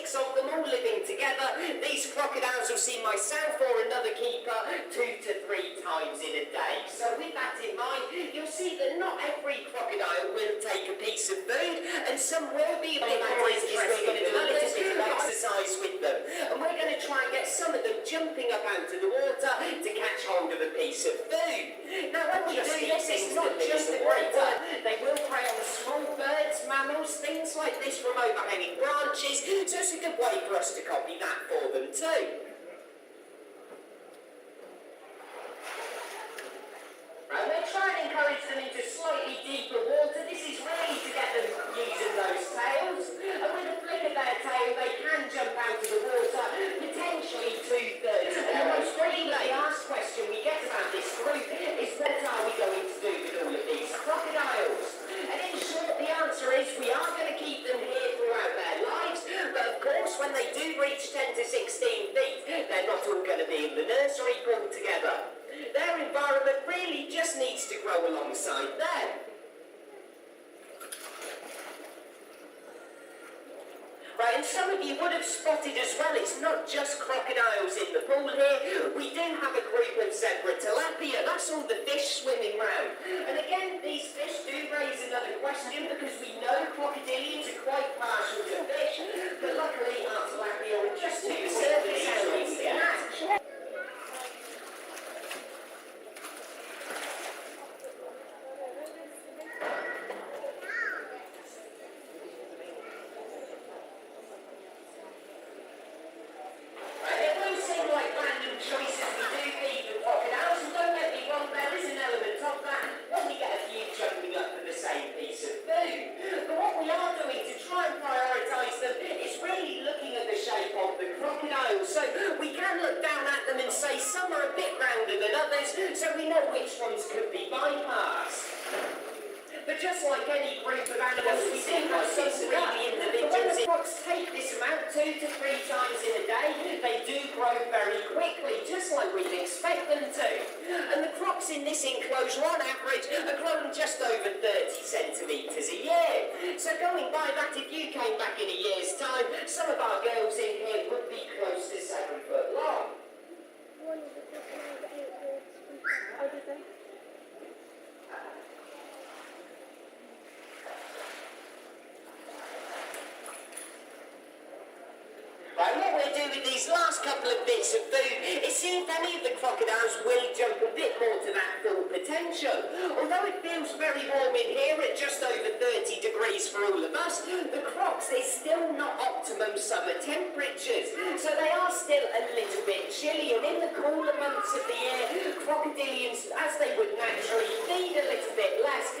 6 of them all living together. These crocodiles will see myself or another keeper 2 to 3 times in a day. So with that in mind, you'll see that not every crocodile will take a piece of food, and some will be a bit more interested in a little bit of exercise with them. And we're going to try and get some of them jumping up out of the water to catch hold of a piece of food. Now when we do this, it's not just a great word. They will prey on small birds, mammals, things like this from overhanging branches, so it's a good way for us to copy that for them too. Right, we're trying to encourage them into slightly deeper water. This is really to get them using those tails. And with a flick of their tail, they can jump out of the water, potentially 2/3. And the most frequently asked question we get about this group is, what are we going to do with all of these crocodiles? And in short, the answer is we are going to keep them here throughout their lives. But of course, when they do reach 10 to 16 feet, they're not all going to be in the nursery pulled together. Their environment really just needs to grow alongside them. Right, and some of you would have spotted as well, it's not just crocodiles in the pool here. We do have a group of zebra tilapia. That's all the fish swimming round. And again, these fish do raise another question, because we know crocodilians are quite partial to fish, but luckily our tilapia are just too surface areas to catch. So we can look down at them and say some are a bit rounder than others, so we know which ones could be bypassed. But just like any group of animals, we do have some really individuals. But when the crocs take this amount 2 to 3 times in a day, they do grow very quickly, just like we'd expect them to. And the crocs in this enclosure, on average, are growing just over 30 centimetres a year. So going by that, if you came back in a year's time, some of our girls in here would be close to 7 foot long. One of the crocodiles ate the... Oh, did they? Right, what we'll do with these last couple of bits of food is see if any of the crocodiles will jump a bit more to that full potential. Although it feels very warm in here at just over 30 degrees for all of us, the crocs is still not optimum summer temperatures, so they are still a little bit chilly. And in the cooler months of the year, crocodilians, as they would naturally, feed a little bit less,